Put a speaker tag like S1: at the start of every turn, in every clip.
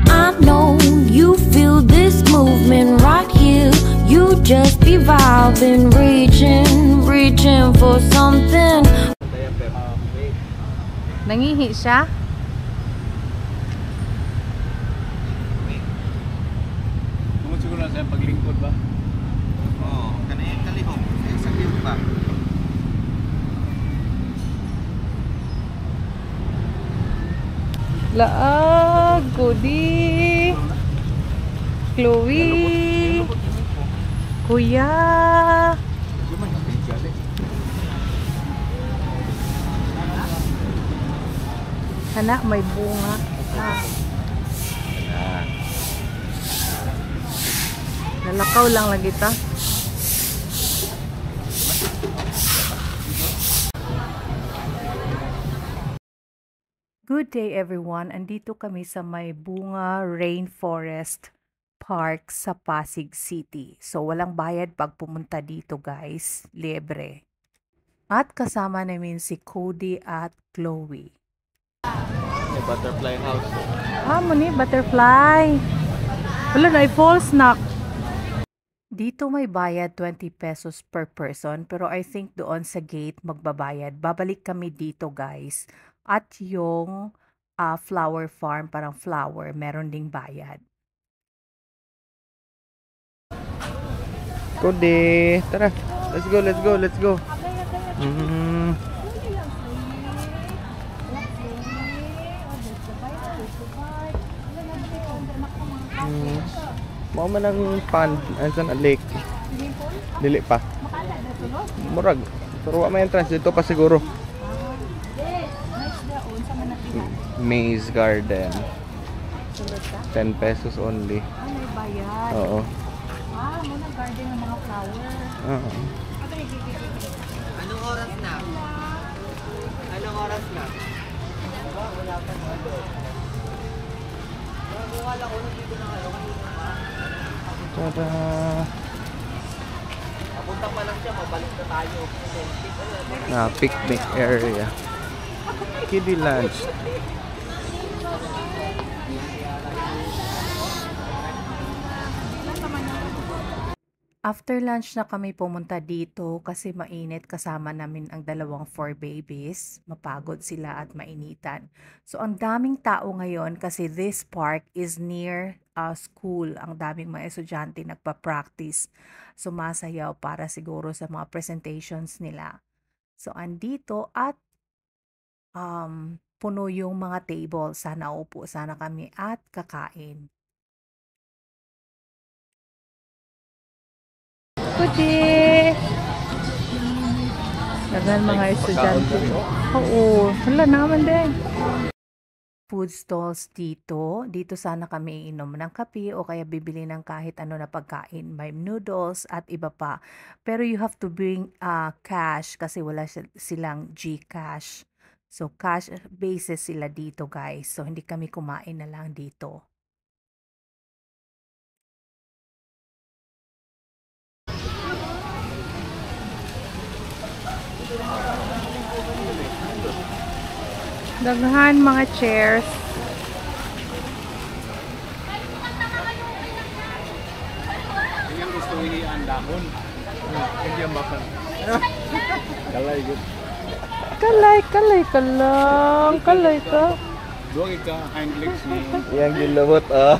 S1: I know you feel this movement right here. You just be vibing, reaching for something.
S2: Nangihi siya?
S3: Tungkol siguro na sa paglingkod ba?
S4: Oo, kanayang kalihok. Sa view pa.
S2: Laag, Cody, Chloe, Kuya. Anak, may bunga. Nalakaw lang lagi ta. Good day everyone. Andito kami sa may bunga rainforest park sa Pasig City. So walang bayad pag pumunta dito guys. Libre. At kasama namin si Cody at Chloe.
S3: May butterfly house.
S2: Muni, butterfly. Wala na, false knock. Dito may bayad 20 pesos per person. Pero I think doon sa gate magbabayad. Babalik kami dito guys. At yung flower farm, parang flower, meron ding bayad.
S3: Cody, tara. Let's go. Mao man ang pond, ansan ang lake. Dili pa. Murag. Pero wa may entrance dito pa siguro. Maze Garden. 10 pesos only.
S2: May bayad.
S3: Oo.
S2: Muna garden ng mga flower.
S3: Oo.
S4: Anong oras na? Wala pa na doon. Wala ko nandito na kayo kanina pa.
S3: Tada.
S4: Papunta pa lang siya, mabalik na tayo.
S3: Picnic area. Kiddie lunch.
S2: After lunch na kami pumunta dito kasi mainit, kasama namin ang dalawang 4 babies. Mapagod sila at mainitan. So ang daming tao ngayon kasi this park is near school. Ang daming mga estudyante nagpa-practice. Sumasayaw para siguro sa mga presentations nila. So andito at puno yung mga table. Sana upo sana kami at kakain. Kuti! Dagan mga estudyante. Oo, wala naman din. Food stalls dito. Dito sana kami inom ng kape o kaya bibili ng kahit ano na pagkain. May noodles at iba pa. Pero you have to bring cash kasi wala silang GCash. So cash basis sila dito guys. So hindi kami kumain na lang dito. Daghan mga chairs.
S3: Yung gusto ang dahon. Hindi ang bakal. Kalay good.
S2: Kalay ka.
S3: Duwag ka hind legs ni.
S4: Yang gilabot, oh.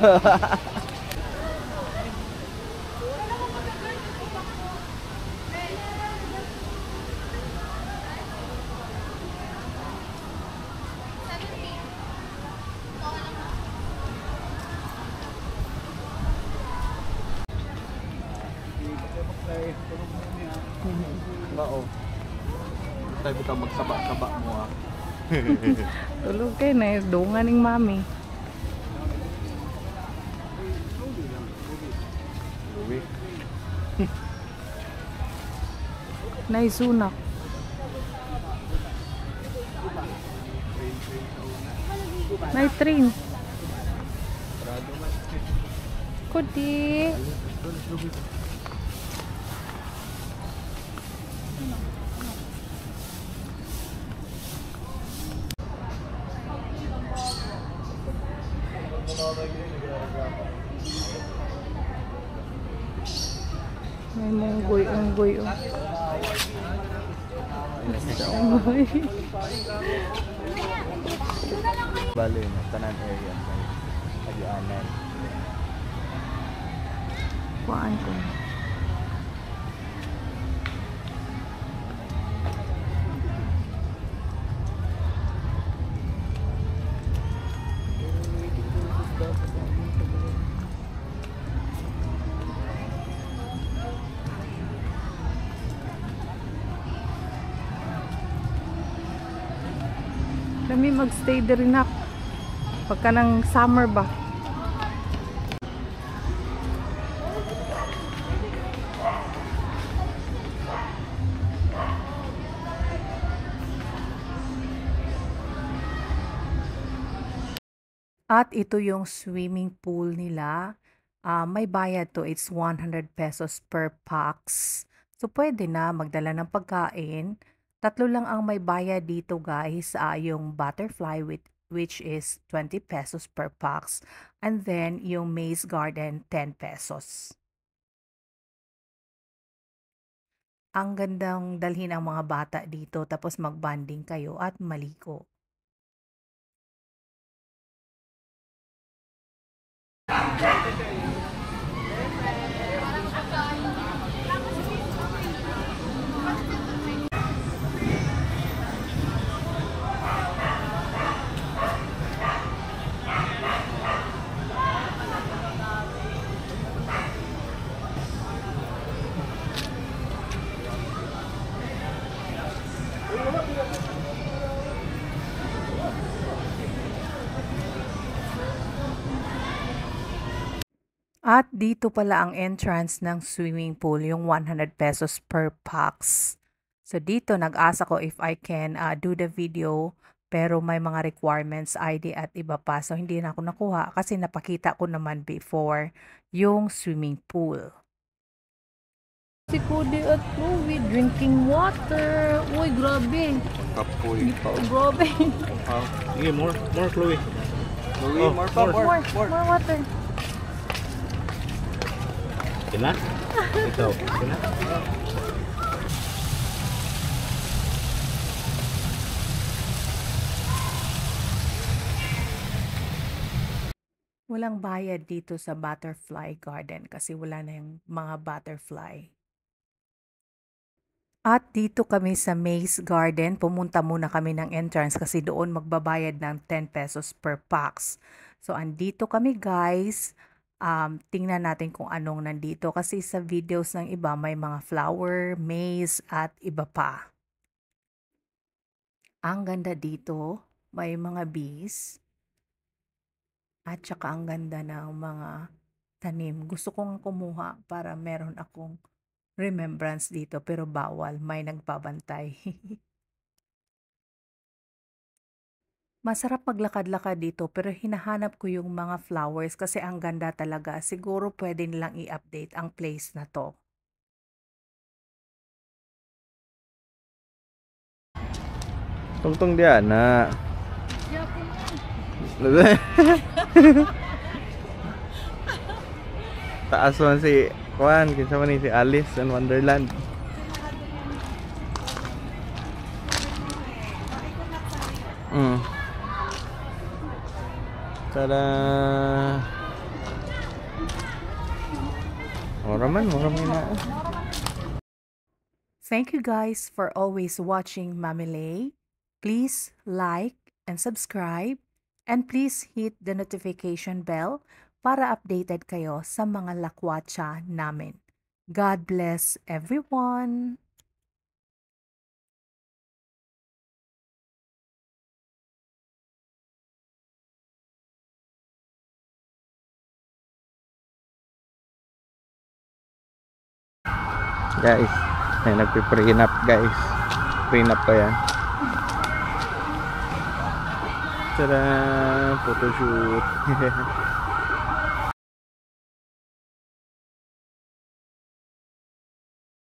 S3: Mao. Tayo bitaw magsaba-saba mo ah.
S2: Tulog kayo na, dungan ng mami. Naisunak. May train. Kudi. May munggoy-unggoy.
S3: Bali na tanan area sa Agianan.
S2: Kuhaan ko. Kami magstay din na pagka ng summer ba. At ito yung swimming pool nila. May bayad to. It's 100 pesos per pax. So pwede na magdala ng pagkain. 3 lang ang may bayad dito guys, yung butterfly which is 20 pesos per pax, and then yung maze garden 10 pesos. Ang gandang dalhin ang mga bata dito tapos magbanding kayo at maligo. At dito pala ang entrance ng swimming pool, yung 100 pesos per pax. So dito nag-asa ko if I can do the video, pero may mga requirements, ID at iba pa. So hindi na ako nakuha kasi napakita ko naman before yung swimming pool. Si Cody at Chloe drinking water. Uy, grabe.
S3: Kapoy.
S2: Grabe.
S3: Sige, more Chloe.
S4: Chloe,
S2: More water.
S3: Kina? Ikaw. Kina?
S2: Walang bayad dito sa butterfly garden kasi wala na yung mga butterfly. At dito kami sa maze garden, pumunta muna kami ng entrance kasi doon magbabayad ng 10 pesos per pax. So andito kami guys. Tingnan natin kung anong nandito kasi sa videos ng iba may mga flower, maze at iba pa. Ang ganda dito, may mga bees at saka ang ganda ng mga tanim. Gusto kong kumuha para meron akong remembrance dito pero bawal, may nagbabantay. Masarap maglakad-lakad dito pero hinahanap ko yung mga flowers kasi ang ganda talaga. Siguro pwede nilang i-update ang place na to.
S3: Tungtong dia na. Taas man si Juan, kinsa man ni si Alice in Wonderland. Tada. Oraman na.
S2: Thank you guys for always watching Mami Lay. Please like and subscribe and please hit the notification bell para updated kayo sa mga lakwatsa namin. God bless everyone!
S3: Guys, ay nagpiprenup guys. Prenup pa yan. Tada! Photoshoot.